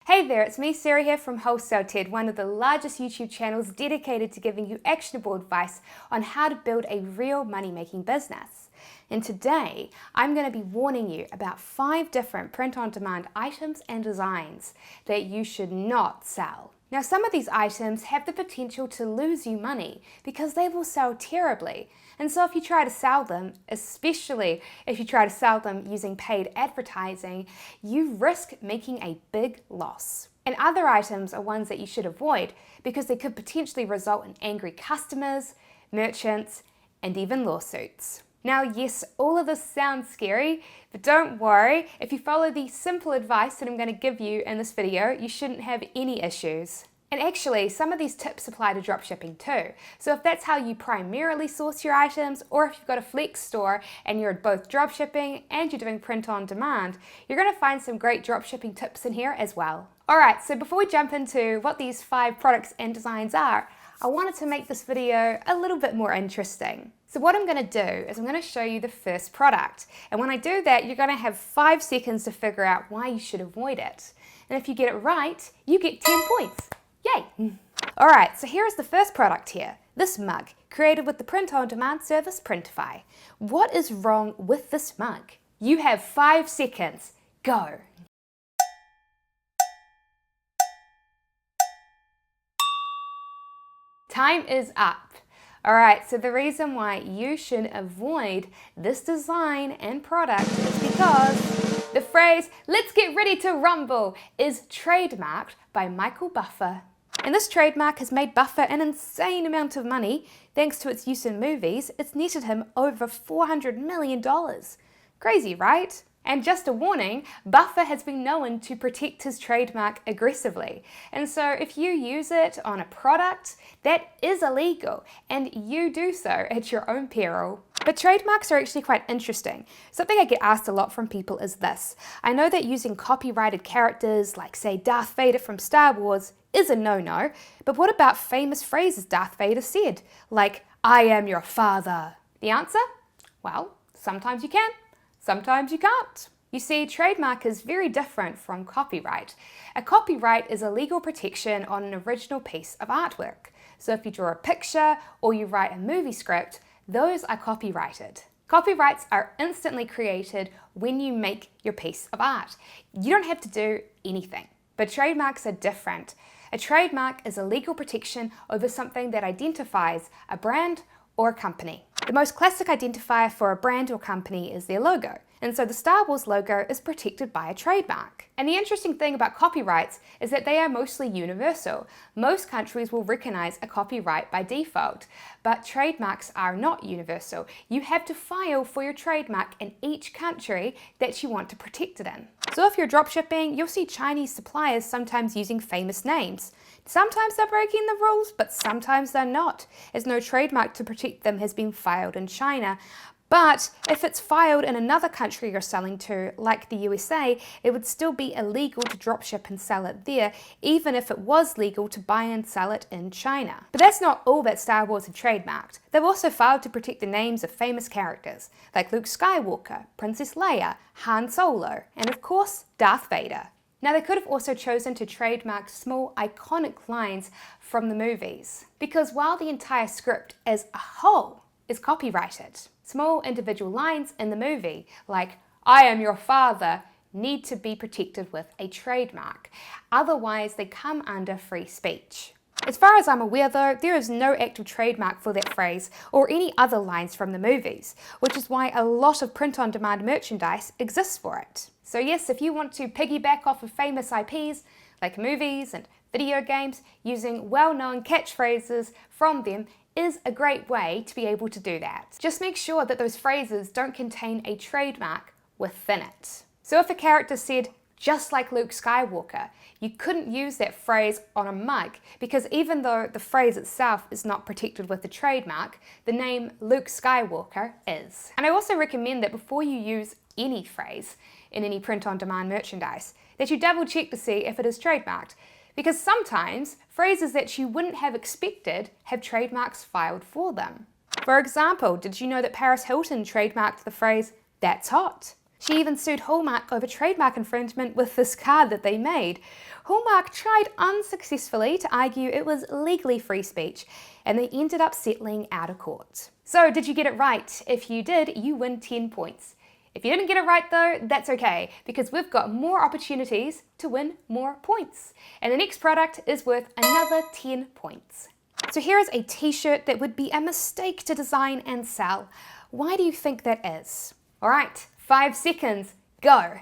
Hey there, it's me Sarah here from Wholesale Ted, one of the largest YouTube channels dedicated to giving you actionable advice on how to build a real money-making business. And today, I'm going to be warning you about 5 different print-on-demand items and designs that you should not sell. Now, some of these items have the potential to lose you money because they will sell terribly. And so if you try to sell them, especially if you try to sell them using paid advertising, you risk making a big loss. And other items are ones that you should avoid because they could potentially result in angry customers, merchants, and even lawsuits. Now, yes, all of this sounds scary, but don't worry. If you follow the simple advice that I'm going to give you in this video, you shouldn't have any issues. And actually, some of these tips apply to dropshipping too. So if that's how you primarily source your items, or if you've got a flex store and you're both dropshipping and you're doing print on demand, you're going to find some great dropshipping tips in here as well. Alright, so before we jump into what these 5 products and designs are, I wanted to make this video a little bit more interesting. So what I'm going to do is I'm going to show you the first product. And when I do that, you're going to have 5 seconds to figure out why you should avoid it. And if you get it right, you get 10 points. Yay! Alright, so here is the first product here. This mug, created with the print-on-demand service Printify. What is wrong with this mug? You have 5 seconds. Go! Time is up. Alright, so the reason why you should avoid this design and product is because the phrase, "let's get ready to rumble," is trademarked by Michael Buffer. And this trademark has made Buffer an insane amount of money. Thanks to its use in movies, it's netted him over $400 million. Crazy, right? And just a warning, Buffer has been known to protect his trademark aggressively. And so if you use it on a product, that is illegal, and you do so at your own peril. But trademarks are actually quite interesting. Something I get asked a lot from people is this. I know that using copyrighted characters like, say, Darth Vader from Star Wars is a no-no, but what about famous phrases Darth Vader said, like, "I am your father"? The answer? Well, sometimes you can. Sometimes you can't. You see, trademark is very different from copyright. A copyright is a legal protection on an original piece of artwork. So if you draw a picture or you write a movie script, those are copyrighted. Copyrights are instantly created when you make your piece of art. You don't have to do anything. But trademarks are different. A trademark is a legal protection over something that identifies a brand or a company. The most classic identifier for a brand or company is their logo, and so the Star Wars logo is protected by a trademark. And the interesting thing about copyrights is that they are mostly universal. Most countries will recognize a copyright by default, but trademarks are not universal. You have to file for your trademark in each country that you want to protect it in. So if you're dropshipping, you'll see Chinese suppliers sometimes using famous names. Sometimes they're breaking the rules, but sometimes they're not, as no trademark to protect them has been filed in China. But if it's filed in another country you're selling to, like the USA, it would still be illegal to dropship and sell it there, even if it was legal to buy and sell it in China. But that's not all that Star Wars have trademarked. They've also filed to protect the names of famous characters, like Luke Skywalker, Princess Leia, Han Solo, and of course, Darth Vader. Now, they could have also chosen to trademark small iconic lines from the movies, because while the entire script as a whole is copyrighted, small individual lines in the movie, like "I am your father," need to be protected with a trademark. Otherwise, they come under free speech. As far as I'm aware though, there is no active trademark for that phrase or any other lines from the movies, which is why a lot of print-on-demand merchandise exists for it. So yes, if you want to piggyback off of famous IPs, like movies and video games, using well-known catchphrases from them is a great way to be able to do that. Just make sure that those phrases don't contain a trademark within it. So if a character said, "just like Luke Skywalker," you couldn't use that phrase on a mug because even though the phrase itself is not protected with the trademark, the name Luke Skywalker is. And I also recommend that before you use any phrase in any print-on-demand merchandise, that you double check to see if it is trademarked. Because sometimes phrases that you wouldn't have expected have trademarks filed for them. For example, did you know that Paris Hilton trademarked the phrase, "that's hot"? She even sued Hallmark over trademark infringement with this card that they made. Hallmark tried unsuccessfully to argue it was legally free speech, and they ended up settling out of court. So did you get it right? If you did, you win 10 points. If you didn't get it right though, that's okay, because we've got more opportunities to win more points. And the next product is worth another 10 points. So here is a t-shirt that would be a mistake to design and sell. Why do you think that is? All right, 5 seconds, go.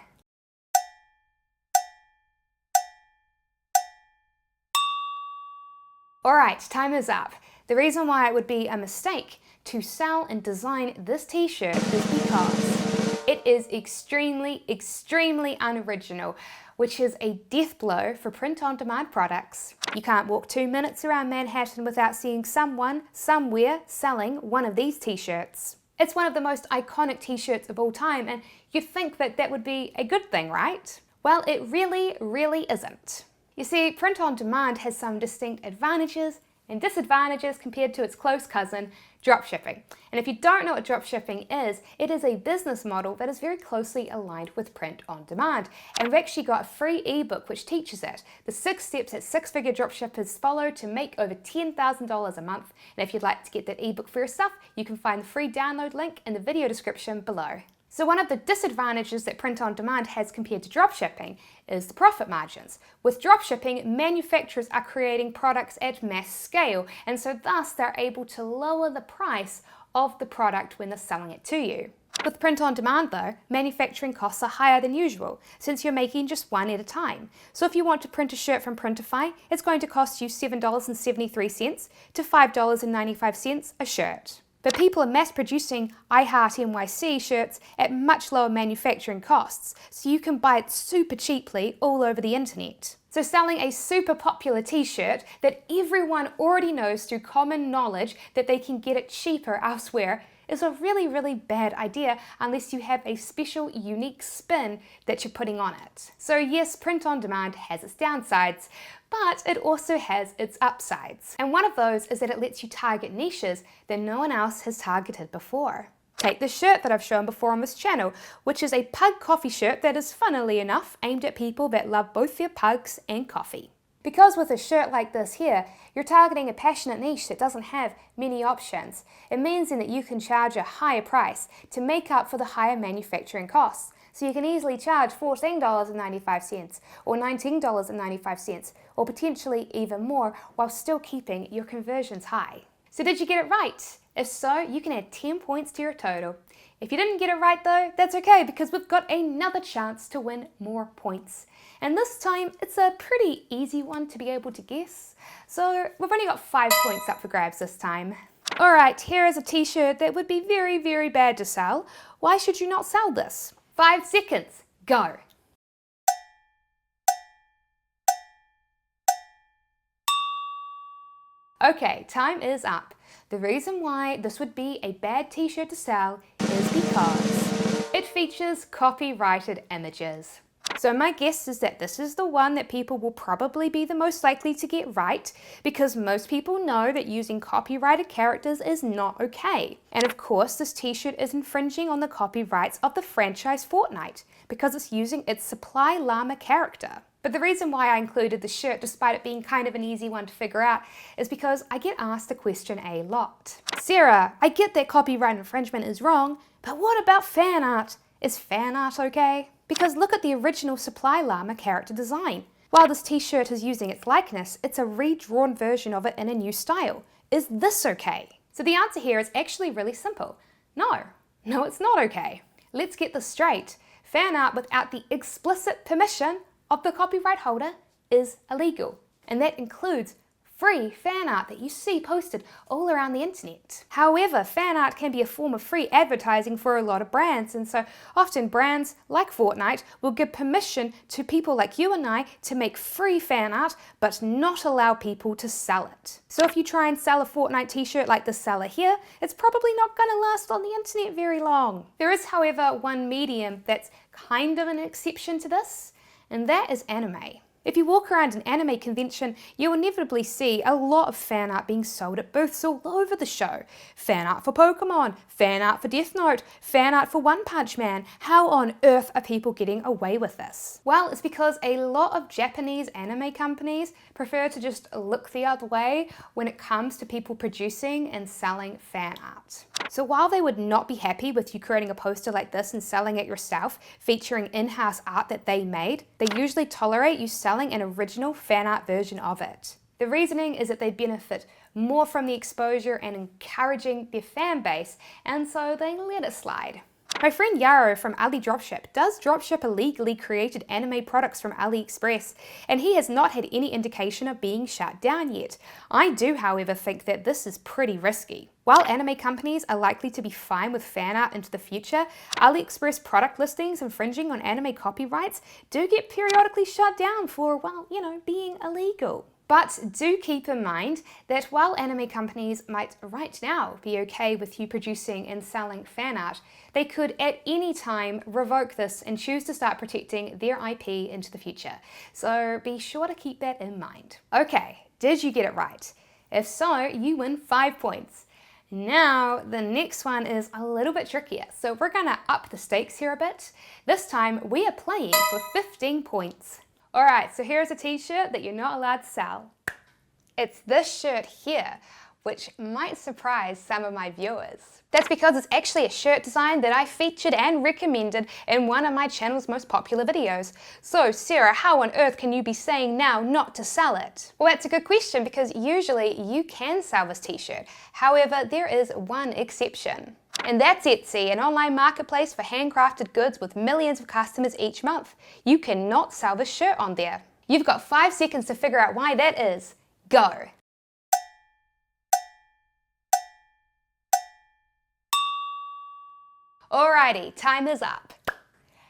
All right, time is up. The reason why it would be a mistake to sell and design this t-shirt is because it is extremely, extremely unoriginal, which is a death blow for print-on-demand products. You can't walk 2 minutes around Manhattan without seeing someone, somewhere, selling one of these t-shirts. It's one of the most iconic t-shirts of all time, and you'd think that that would be a good thing, right? Well, it really, really isn't. You see, print-on-demand has some distinct advantages and disadvantages compared to its close cousin, dropshipping. And if you don't know what dropshipping is, it is a business model that is very closely aligned with print-on-demand. And we've actually got a free ebook which teaches it. The 6 steps that 6-figure dropshippers follow to make over $10,000 a month. And if you'd like to get that ebook for yourself, you can find the free download link in the video description below. So one of the disadvantages that print-on-demand has compared to dropshipping is the profit margins. With dropshipping, manufacturers are creating products at mass scale, and so thus they're able to lower the price of the product when they're selling it to you. With print-on-demand though, manufacturing costs are higher than usual, since you're making just one at a time. So if you want to print a shirt from Printify, it's going to cost you $7.73 to $5.95 a shirt. But people are mass producing I Heart NYC shirts at much lower manufacturing costs, so you can buy it super cheaply all over the internet. So selling a super popular t-shirt that everyone already knows through common knowledge that they can get it cheaper elsewhere is a really, really bad idea unless you have a special, unique spin that you're putting on it. So yes, print-on-demand has its downsides, but it also has its upsides. And one of those is that it lets you target niches that no one else has targeted before. Take this shirt that I've shown before on this channel, which is a pug coffee shirt that is, funnily enough, aimed at people that love both their pugs and coffee. Because with a shirt like this here, you're targeting a passionate niche that doesn't have many options. It means then that you can charge a higher price to make up for the higher manufacturing costs. So you can easily charge $14.95 or $19.95 or potentially even more while still keeping your conversions high. So did you get it right? If so, you can add 10 points to your total. If you didn't get it right though, that's okay because we've got another chance to win more points. And this time, it's a pretty easy one to be able to guess. So we've only got 5 points up for grabs this time. All right, here is a t-shirt that would be very, very bad to sell. Why should you not sell this? 5 seconds, go. Okay, time is up. The reason why this would be a bad t-shirt to sell is because it features copyrighted images. So my guess is that this is the one that people will probably be the most likely to get right because most people know that using copyrighted characters is not okay. And of course, this t-shirt is infringing on the copyrights of the franchise Fortnite because it's using its Supply Llama character. But the reason why I included the shirt, despite it being kind of an easy one to figure out, is because I get asked the question a lot. Sarah, I get that copyright infringement is wrong, but what about fan art? Is fan art okay? Because look at the original Supply Llama character design. While this t-shirt is using its likeness, it's a redrawn version of it in a new style. Is this okay? So the answer here is actually really simple. No, it's not okay. Let's get this straight. Fan art without the explicit permission of the copyright holder is illegal. And that includes free fan art that you see posted all around the internet. However, fan art can be a form of free advertising for a lot of brands, and so often brands like Fortnite will give permission to people like you and I to make free fan art, but not allow people to sell it. So if you try and sell a Fortnite t-shirt like the seller here, it's probably not going to last on the internet very long. There is, however, one medium that's kind of an exception to this, and that is anime. If you walk around an anime convention, you'll inevitably see a lot of fan art being sold at booths all over the show. Fan art for Pokemon, fan art for Death Note, fan art for One Punch Man. How on earth are people getting away with this? Well, it's because a lot of Japanese anime companies prefer to just look the other way when it comes to people producing and selling fan art. So while they would not be happy with you creating a poster like this and selling it yourself, featuring in-house art that they made, they usually tolerate you selling an original fan art version of it. The reasoning is that they benefit more from the exposure and encouraging their fan base, and so they let it slide. My friend Yaro from Ali Dropship does dropship illegally created anime products from AliExpress, and he has not had any indication of being shut down yet. I do, however, think that this is pretty risky. While anime companies are likely to be fine with fan art into the future, AliExpress product listings infringing on anime copyrights do get periodically shut down for, well, being illegal. But do keep in mind that while anime companies might right now be okay with you producing and selling fan art, they could at any time revoke this and choose to start protecting their IP into the future. So be sure to keep that in mind. Okay, did you get it right? If so, you win 5 points. Now, the next one is a little bit trickier, so we're gonna up the stakes here a bit. This time, we are playing for 15 points. Alright, so here's a t-shirt that you're not allowed to sell. It's this shirt here, which might surprise some of my viewers. That's because it's actually a shirt design that I featured and recommended in one of my channel's most popular videos. So Sarah, how on earth can you be saying now not to sell it? Well, that's a good question because usually you can sell this t-shirt. However, there is one exception. And that's Etsy, an online marketplace for handcrafted goods with millions of customers each month. You cannot sell this shirt on there. You've got 5 seconds to figure out why that is. Go! Alrighty, time is up.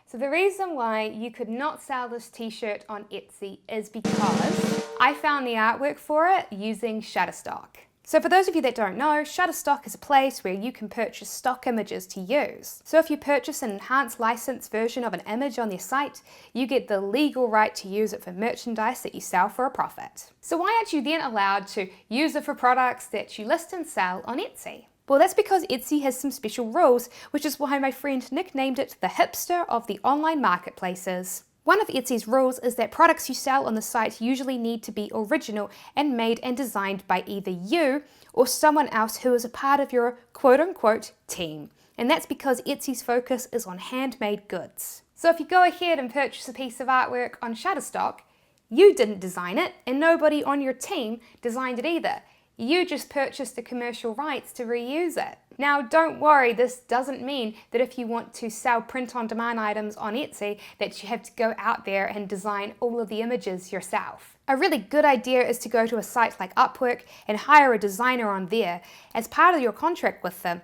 So the reason why you could not sell this t-shirt on Etsy is because I found the artwork for it using Shutterstock. So for those of you that don't know, Shutterstock is a place where you can purchase stock images to use. So if you purchase an enhanced licensed version of an image on their site, you get the legal right to use it for merchandise that you sell for a profit. So why aren't you then allowed to use it for products that you list and sell on Etsy? Well, that's because Etsy has some special rules, which is why my friend nicknamed it the hipster of the online marketplaces. One of Etsy's rules is that products you sell on the site usually need to be original and made and designed by either you or someone else who is a part of your quote-unquote team. And that's because Etsy's focus is on handmade goods. So if you go ahead and purchase a piece of artwork on Shutterstock, you didn't design it and nobody on your team designed it either. You just purchased the commercial rights to reuse it. Now don't worry, this doesn't mean that if you want to sell print-on-demand items on Etsy that you have to go out there and design all of the images yourself. A really good idea is to go to a site like Upwork and hire a designer on there. As part of your contract with them,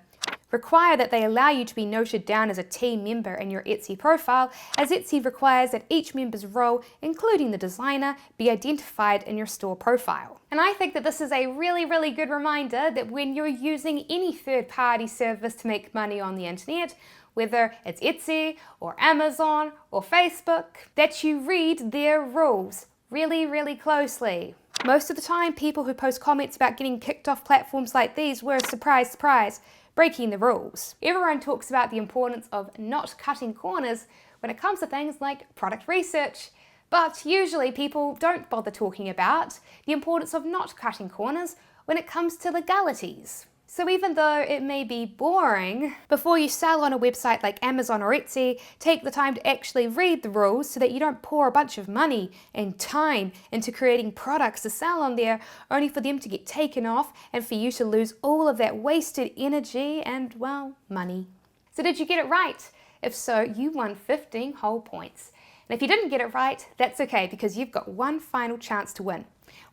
require that they allow you to be noted down as a team member in your Etsy profile, as Etsy requires that each member's role, including the designer, be identified in your store profile. And I think that this is a really good reminder that when you're using any third-party service to make money on the internet, whether it's Etsy or Amazon or Facebook, that you read their rules really closely. Most of the time, people who post comments about getting kicked off platforms like these were, surprise, breaking the rules. Everyone talks about the importance of not cutting corners when it comes to things like product research, but usually people don't bother talking about the importance of not cutting corners when it comes to legalities. So even though it may be boring, before you sell on a website like Amazon or Etsy, take the time to actually read the rules so that you don't pour a bunch of money and time into creating products to sell on there, only for them to get taken off and for you to lose all of that wasted energy and, well, money. So did you get it right? If so, you won 15 whole points. And if you didn't get it right, that's okay because you've got one final chance to win.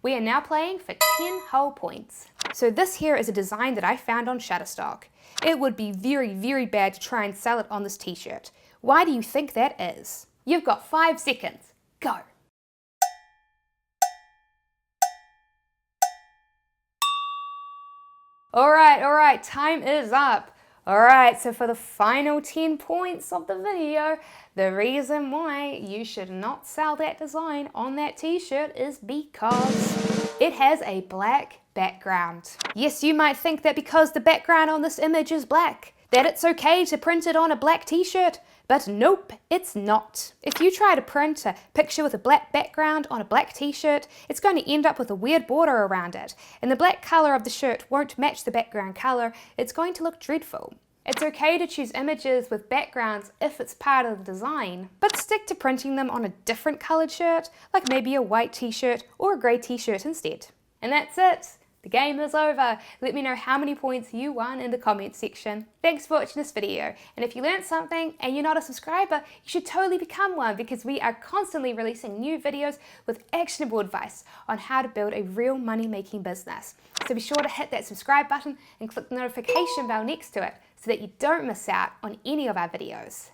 We are now playing for 10 whole points. So this here is a design that I found on Shutterstock. It would be very bad to try and sell it on this t-shirt. Why do you think that is? You've got 5 seconds. Go! Alright, time is up. Alright, so for the final 10 points of the video, the reason why you should not sell that design on that t-shirt is because it has a black background. Yes, you might think that because the background on this image is black, that it's okay to print it on a black t-shirt, but nope, it's not. If you try to print a picture with a black background on a black t-shirt, it's going to end up with a weird border around it, and the black color of the shirt won't match the background color. It's going to look dreadful. It's okay to choose images with backgrounds if it's part of the design, but stick to printing them on a different colored shirt, like maybe a white t-shirt or a grey t-shirt instead. And that's it. The game is over. Let me know how many points you won in the comments section. Thanks for watching this video, and if you learned something and you're not a subscriber, you should totally become one, because we are constantly releasing new videos with actionable advice on how to build a real money-making business. So be sure to hit that subscribe button and click the notification bell next to it so that you don't miss out on any of our videos.